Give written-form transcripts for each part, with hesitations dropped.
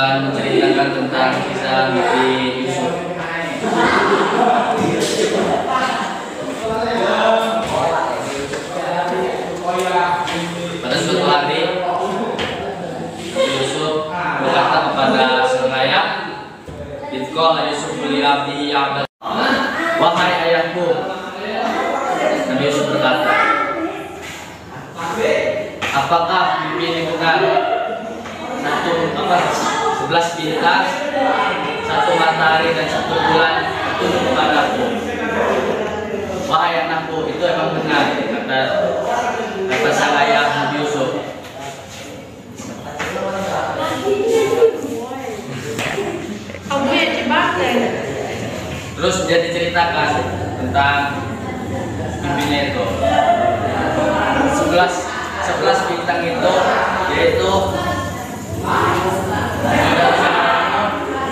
akan menceritakan tentang kisah Nabi Yusuf. Pada suatu hari Yusuf berkata kepada sang ayah, "Qala Yusuf li abi Ya'qub, wahai ayahku." Nabi Yusuf berkata, "Apakah mimpi ini benar? 11 bintang, 1 matahari dan 1 bulan turun kepadaku." "Wahai anakku, itu emang benar," kata sang ayah Nabi Yusuf. Terus dia diceritakan tentang mimpinya itu. 11 bintang itu yaitu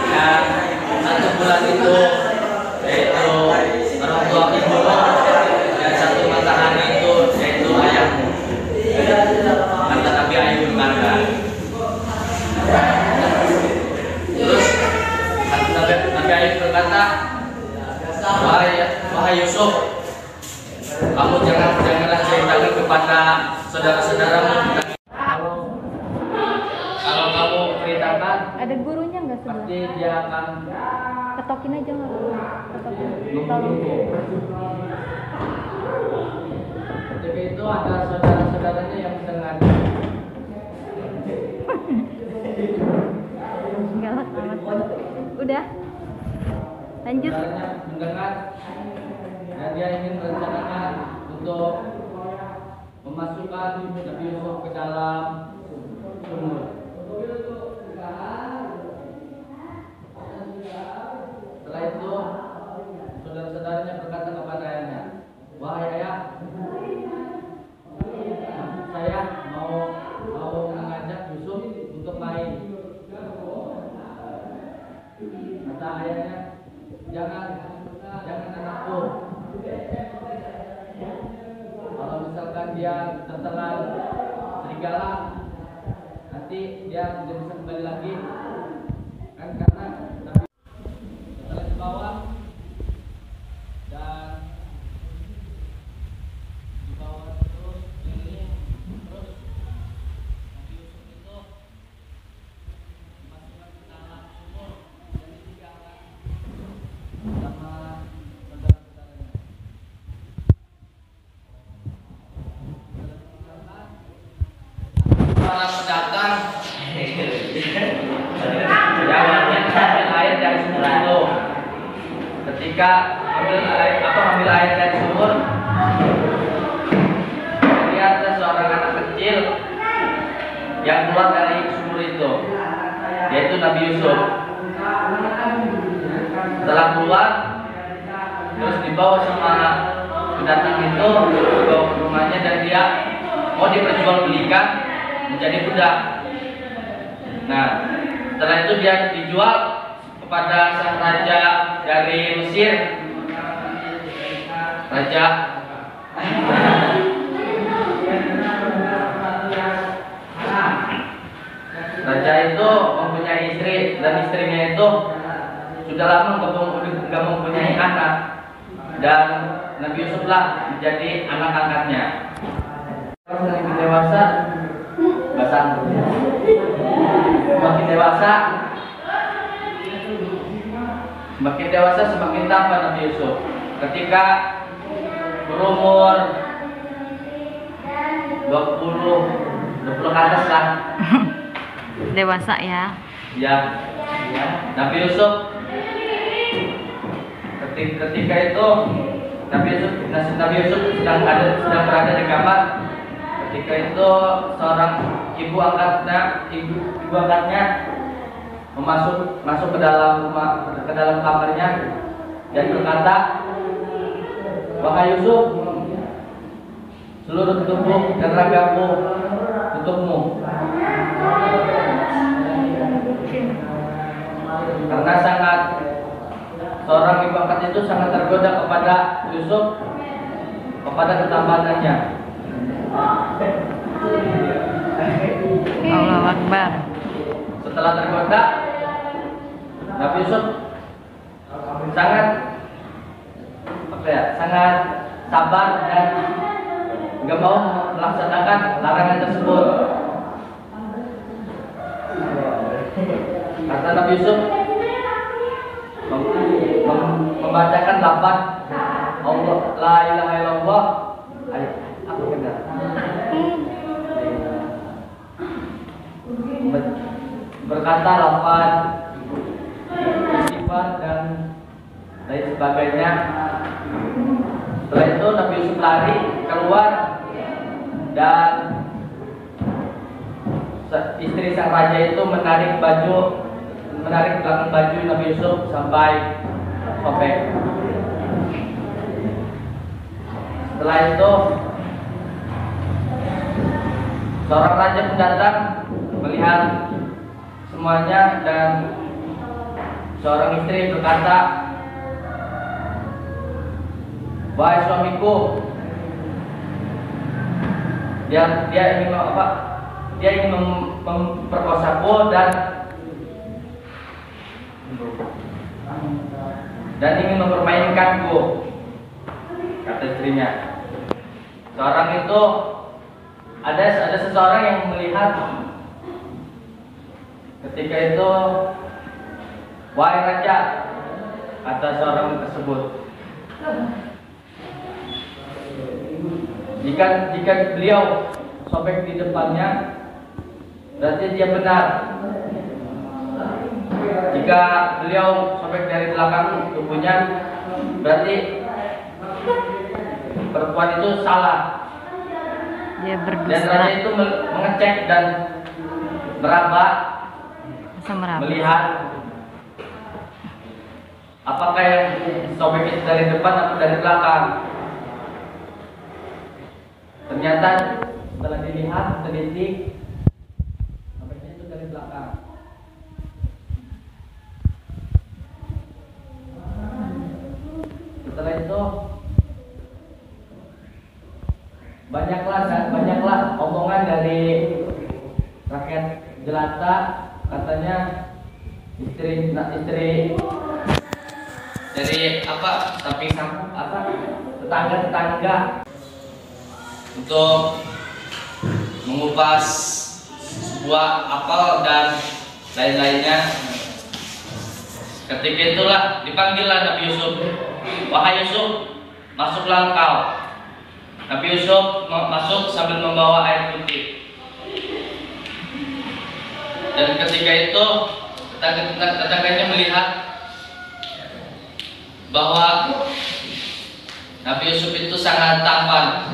yang 1 bulan itu yaitu orang tua ibu, dan 1 matahari itu yaitu ayahmu, kata Nabi Ayub berkata. Terus Nabi Ayub berkata, wahai Yusuf, kamu janganlah ceritakan kepada saudara-saudaramu. Kalau kamu ceritakan, ada gurunya nggak sebelah? pasti dia akan ketokin aja nggak? Ketokin. Ketika itu ada saudara-saudaranya yang mendengar. Enggak lah, amat. Udah. Lanjut. Saudaranya mendengar dan dia ingin merencanakan untuk memasukkan Nabi Yusuf ke dalam sumur. Setelah itu saudara-saudaranya berkata kepada ayahnya, "Wahai ayah, saya mau mengajak Yusuf untuk main." Kata ayahnya, jangan anakku. Kalau misalkan dia tertelan serigala, nanti dia tidak bisa kembali lagi, kan, karena Nabi setelah dibawa dan dibawa terus keliling, terus Nabi Yusuf itu dimasukkan ke dalam sumur dan ditinggalkan sama saudara-saudaranya. Para pendatang jawabnya ambil air dari sumur itu. Ketika ambil air dari sumur, lihat ada seorang anak kecil yang keluar dari sumur itu, yaitu Nabi Yusuf. Setelah keluar, terus dibawa sama pendatang itu, dibawa ke rumahnya dan dia mau diperjualbelikan menjadi budak. Nah, setelah itu dia dijual kepada sang raja dari Mesir. Raja itu mempunyai istri, dan istrinya itu sudah lama nggak mempunyai anak, dan Nabi Yusuflah menjadi anak angkatnya. Semakin dewasa, semakin tampan Nabi Yusuf. Ketika berumur 20 ke atas lah. Dewasa ya. Ya, Nabi Yusuf ketika itu Nabi Yusuf sedang berada di kamar. Ketika itu seorang ibu angkatnya masuk ke dalam kamarnya dan berkata, "Wahai Yusuf, seluruh tubuh dan ragamu untukmu." Karena seorang ibu angkat itu sangat tergoda kepada Yusuf, kepada ketampanannya. Allahu Akbar. setelah tergoda, Nabi Yusuf sangat sangat sabar dan nggak mau melaksanakan larangan tersebut. Kata Nabi Yusuf membacakan lafaz Allah la ilaha illallah. Apa benar? Berkata lafaz istighfar dan lain sebagainya. Setelah itu Nabi Yusuf lari keluar dan istri sang raja itu menarik belakang baju Nabi Yusuf sampai sobek. Setelah itu seorang raja pun datang melihat semuanya dan seorang istri berkata, "Wahai suamiku, dia ingin apa? Dia ingin memperkosaku dan ingin mempermainkanku," kata istrinya. Seorang itu ada seseorang yang melihat ketika itu, "Wahai raja," kata seorang tersebut, jika beliau sobek di depannya, berarti dia benar. Jika beliau sobek dari belakang tubuhnya, berarti perempuan itu salah. Dia berdusta. Dan raja itu mengecek dan meraba, melihat apakah yang sobek itu dari depan atau dari belakang. Ternyata setelah dilihat, teliti, sobeknya itu dari belakang. Setelah itu banyaklah omongan dari rakyat jelata, katanya istri dari samping tetangga untuk mengupas sebuah apel dan lain-lainnya. Ketika itulah dipanggillah Nabi Yusuf. "Wahai Yusuf, masuklah engkau." Nabi Yusuf masuk sambil membawa air putih. Dan ketika itu tetangganya melihat bahwa Nabi Yusuf itu sangat tampan,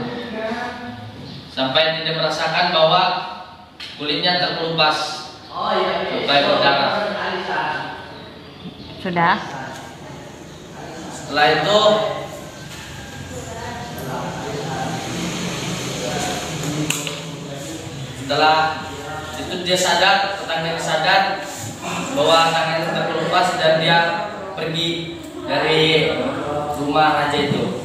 sampai tidak merasakan bahwa kulitnya terkelupas sampai berdarah. Sudah. Setelah itu dia sadar, tetangganya sadar bahwa tangannya terkelupas dan dia pergi dari rumah raja itu.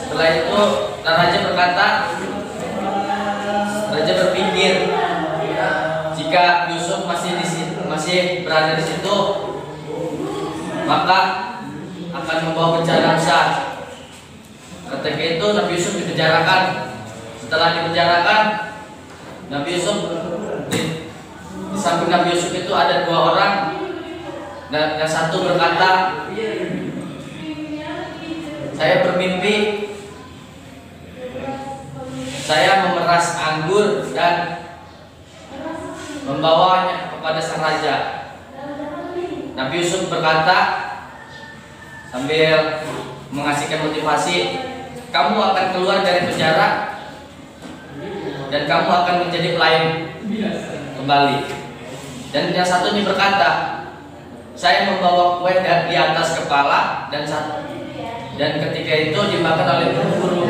Setelah itu raja berpikir, jika Yusuf masih berada di situ, maka akan membawa bencana besar. Ketika itu Nabi Yusuf dipenjarakan. Setelah dipenjarakan, Nabi Yusuf di samping Nabi Yusuf itu ada dua orang, dan yang satu berkata, "Saya bermimpi saya memeras anggur dan membawanya kepada sang raja." Nabi Yusuf berkata sambil mengasihkan motivasi, "Kamu akan keluar dari penjara dan kamu akan menjadi pelayan kembali." Dan yang satu ini berkata, "Saya membawa kue di atas kepala dan ketika itu dimakan oleh burung-burung."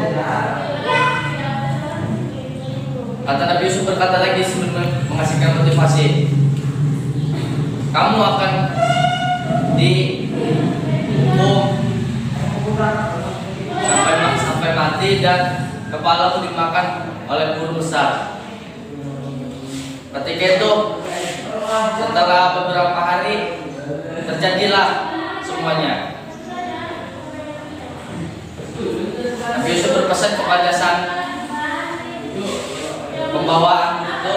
Kata Nabi Yusuf berkata lagi sebelum mengasihkan motivasi, "Kamu akan dihukum sampai mati dan kepalamu dimakan oleh burung besar." Ketika itu setelah beberapa hari terjadilah semuanya. Nabi Yusuf berpesan kepada sang pembawa itu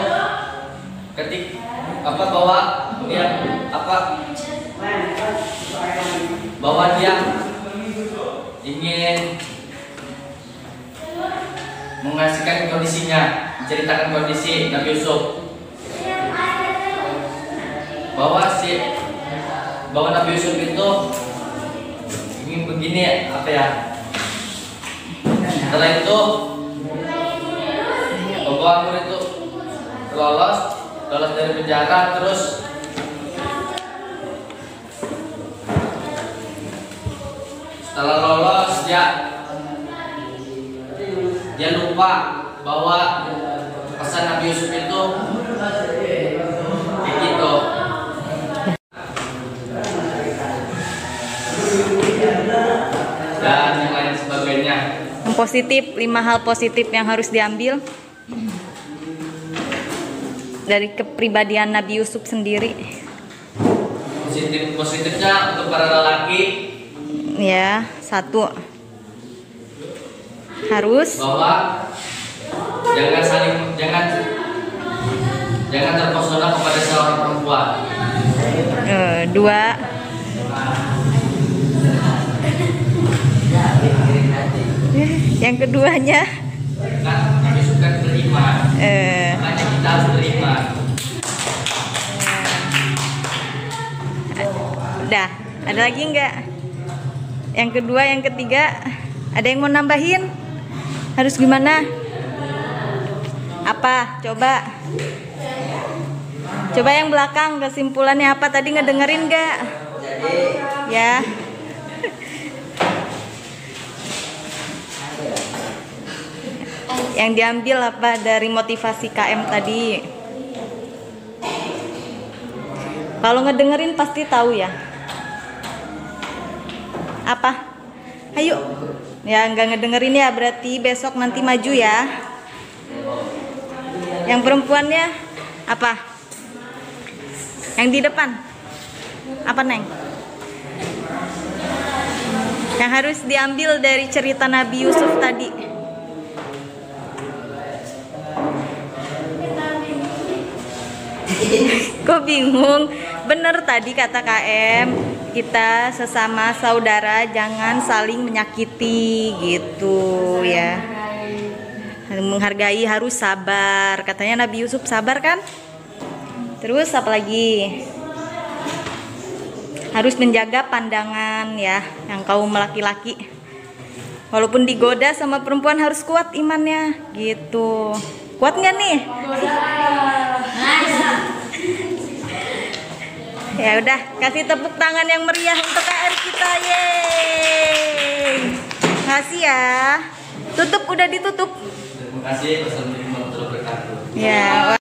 bahwa dia ingin mengasihkan kondisinya, menceritakan kondisi Nabi Yusuf bahwa Nabi Yusuf itu ingin begini setelah itu pembawa Amr itu lolos dari penjara. Terus setelah lolos dia lupa bahwa pesan Nabi Yusuf itu begitu. Dan yang lain sebagainya. Yang positif, 5 hal positif yang harus diambil dari kepribadian Nabi Yusuf sendiri. Positifnya untuk para lelaki ya, 1 harus bahwa jangan terpesona kepada seorang perempuan. 2 yang keduanya kan Nabi Yusuf kan beriman, makanya kita harus beriman. Udah, ada lagi nggak? Yang kedua, yang ketiga, ada yang mau nambahin? Harus gimana? Apa? Coba yang belakang, kesimpulannya apa? Tadi ngedengerin nggak? Ya. Yang diambil apa dari motivasi KM tadi? Kalau ngedengerin pasti tahu ya. Apa? Ayo. Ya nggak ngedengerin ya, berarti besok nanti maju ya. Yang perempuannya apa? Yang di depan apa, Neng? Yang harus diambil dari cerita Nabi Yusuf tadi. Kok bingung? Bener tadi kata KM, kita sesama saudara jangan saling menyakiti gitu ya. Menghargai, harus sabar. Katanya Nabi Yusuf sabar kan? Terus apa lagi? Harus menjaga pandangan ya, yang kaum laki-laki. Walaupun digoda sama perempuan harus kuat imannya gitu. Kuat nggak nih? Ya udah, kasih tepuk tangan yang meriah untuk KR kita, yeay. Makasih ya. Tutup, udah ditutup. Terima kasih. Wassalamualaikum warahmatullahi wabarakatuh. Ya.